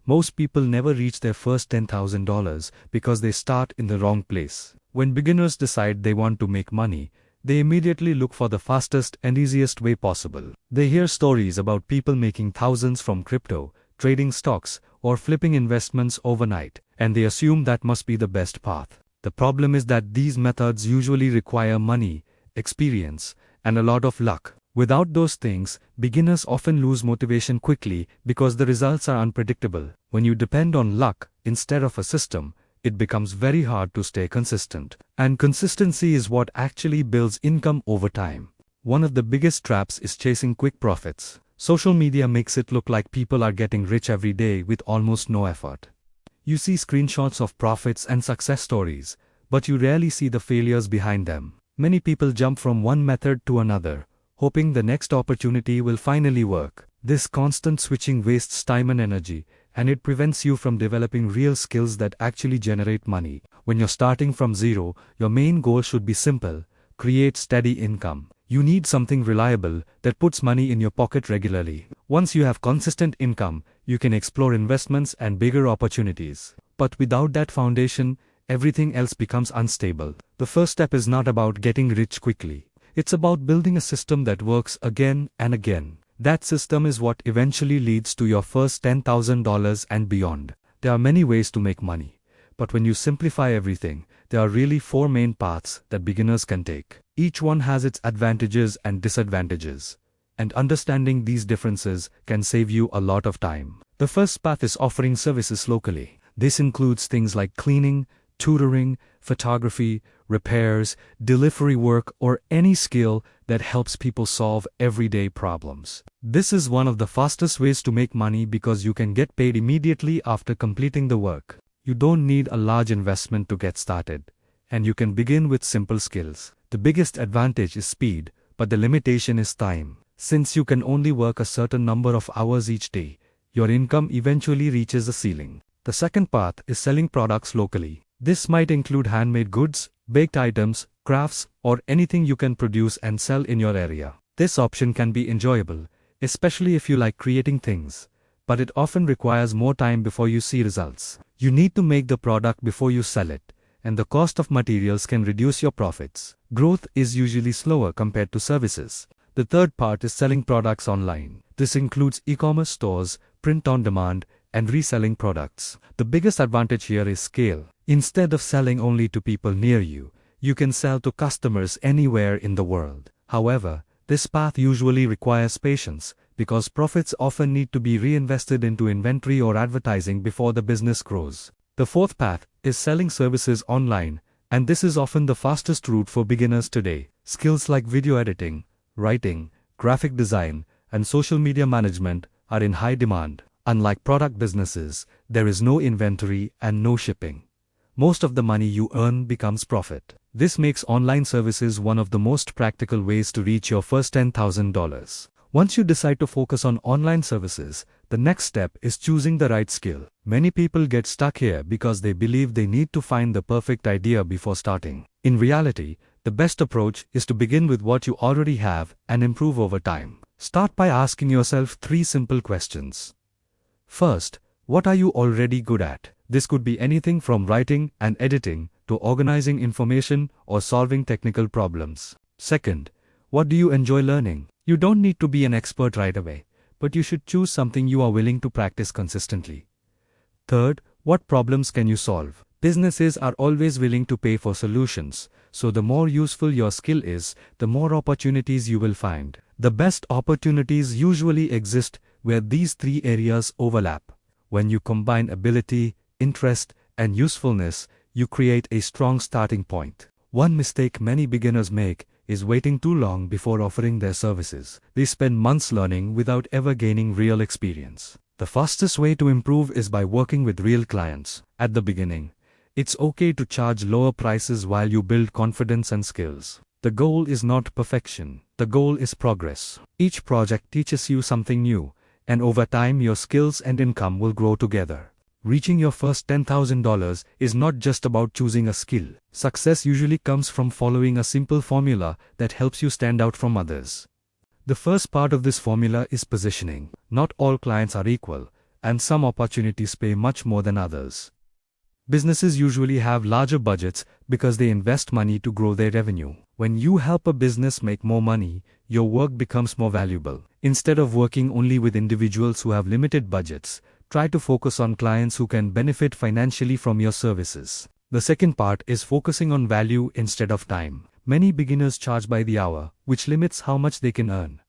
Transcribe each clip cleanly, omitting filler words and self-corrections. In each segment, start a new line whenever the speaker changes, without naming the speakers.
Most people never reach their first $10,000 because they start in the wrong place. When beginners decide they want to make money, they immediately look for the fastest and easiest way possible. They hear stories about people making thousands from crypto, trading stocks, or flipping investments overnight, and they assume that must be the best path. The problem is that these methods usually require money, experience, and a lot of luck. Without those things, beginners often lose motivation quickly because the results are unpredictable. When you depend on luck instead of a system, it becomes very hard to stay consistent. And consistency is what actually builds income over time. One of the biggest traps is chasing quick profits. Social media makes it look like people are getting rich every day with almost no effort. You see screenshots of profits and success stories, but you rarely see the failures behind them. Many people jump from one method to another, hoping the next opportunity will finally work. This constant switching wastes time and energy, and it prevents you from developing real skills that actually generate money. When you're starting from zero, your main goal should be simple: create steady income. You need something reliable that puts money in your pocket regularly. Once you have consistent income, you can explore investments and bigger opportunities. But without that foundation, everything else becomes unstable. The first step is not about getting rich quickly. It's about building a system that works again and again. That system is what eventually leads to your first $10,000 and beyond. There are many ways to make money, but when you simplify everything, there are really four main paths that beginners can take. Each one has its advantages and disadvantages, and understanding these differences can save you a lot of time. The first path is offering services locally. This includes things like cleaning, tutoring, photography, repairs, delivery work, or any skill that helps people solve everyday problems. This is one of the fastest ways to make money because you can get paid immediately after completing the work. You don't need a large investment to get started, and you can begin with simple skills. The biggest advantage is speed, but the limitation is time. Since you can only work a certain number of hours each day, your income eventually reaches a ceiling. The second path is selling products locally. This might include handmade goods, baked items, crafts, or anything you can produce and sell in your area. This option can be enjoyable, especially if you like creating things, but it often requires more time before you see results. You need to make the product before you sell it, and the cost of materials can reduce your profits. Growth is usually slower compared to services. The third part is selling products online. This includes e-commerce stores, print on demand, and reselling products. The biggest advantage here is scale. Instead of selling only to people near you, you can sell to customers anywhere in the world. However, this path usually requires patience, because profits often need to be reinvested into inventory or advertising before the business grows. The fourth path is selling services online, and this is often the fastest route for beginners today. Skills like video editing, writing, graphic design, and social media management are in high demand. Unlike product businesses, there is no inventory and no shipping. Most of the money you earn becomes profit. This makes online services one of the most practical ways to reach your first $10,000. Once you decide to focus on online services, the next step is choosing the right skill. Many people get stuck here because they believe they need to find the perfect idea before starting. In reality, the best approach is to begin with what you already have and improve over time. Start by asking yourself three simple questions. First, what are you already good at? This could be anything from writing and editing to organizing information or solving technical problems. Second, what do you enjoy learning? You don't need to be an expert right away, but you should choose something you are willing to practice consistently. Third, what problems can you solve? Businesses are always willing to pay for solutions, so the more useful your skill is, the more opportunities you will find. The best opportunities usually exist where these three areas overlap. When you combine ability, interest, and usefulness, you create a strong starting point. One mistake many beginners make is waiting too long before offering their services. They spend months learning without ever gaining real experience. The fastest way to improve is by working with real clients. At the beginning, it's okay to charge lower prices while you build confidence and skills. The goal is not perfection. The goal is progress. Each project teaches you something new, and over time your skills and income will grow together. Reaching your first $10,000 is not just about choosing a skill. Success usually comes from following a simple formula that helps you stand out from others. The first part of this formula is positioning. Not all clients are equal, and some opportunities pay much more than others. Businesses usually have larger budgets because they invest money to grow their revenue. When you help a business make more money, your work becomes more valuable. Instead of working only with individuals who have limited budgets, try to focus on clients who can benefit financially from your services. The second part is focusing on value instead of time. Many beginners charge by the hour, which limits how much they can earn.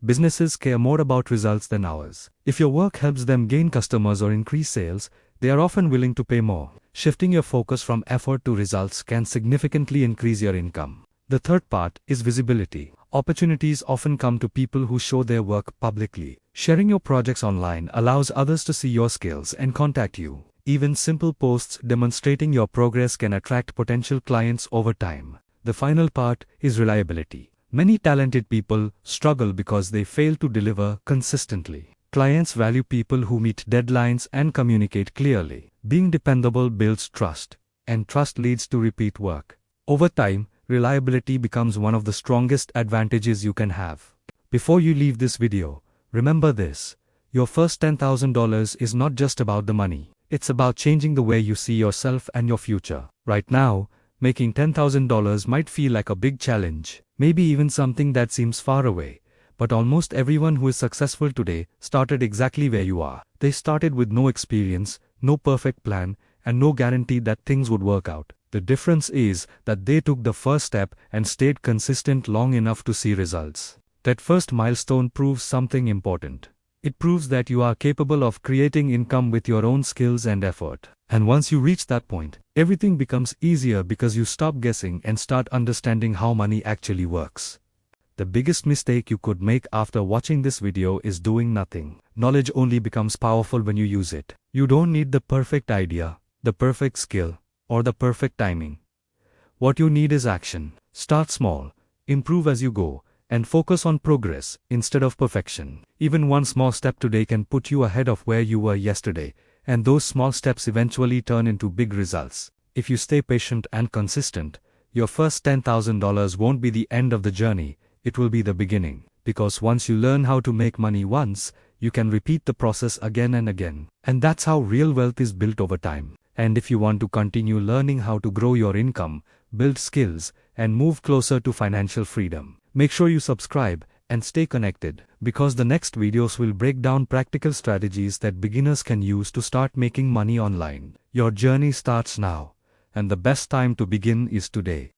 Businesses care more about results than hours. If your work helps them gain customers or increase sales, they are often willing to pay more. Shifting your focus from effort to results can significantly increase your income. The third part is visibility. Opportunities often come to people who show their work publicly. Sharing your projects online allows others to see your skills and contact you. Even simple posts demonstrating your progress can attract potential clients over time. The final part is reliability. Many talented people struggle because they fail to deliver consistently. Clients value people who meet deadlines and communicate clearly. Being dependable builds trust, and trust leads to repeat work. Over time, reliability becomes one of the strongest advantages you can have. Before you leave this video, remember this: your first $10,000 is not just about the money. It's about changing the way you see yourself and your future. Right now, making $10,000 might feel like a big challenge, maybe even something that seems far away. But almost everyone who is successful today started exactly where you are. They started with no experience, no perfect plan, and no guarantee that things would work out. The difference is that they took the first step and stayed consistent long enough to see results. That first milestone proves something important. It proves that you are capable of creating income with your own skills and effort. And once you reach that point, everything becomes easier because you stop guessing and start understanding how money actually works. The biggest mistake you could make after watching this video is doing nothing. Knowledge only becomes powerful when you use it. You don't need the perfect idea, the perfect skill, or the perfect timing. What you need is action. Start small, improve as you go, and focus on progress instead of perfection. Even one small step today can put you ahead of where you were yesterday, and those small steps eventually turn into big results. If you stay patient and consistent, your first $10,000 won't be the end of the journey. It will be the beginning, because once you learn how to make money once, you can repeat the process again and again. And that's how real wealth is built over time. And if you want to continue learning how to grow your income, build skills, and move closer to financial freedom, make sure you subscribe and stay connected, because the next videos will break down practical strategies that beginners can use to start making money online. Your journey starts now, and the best time to begin is today.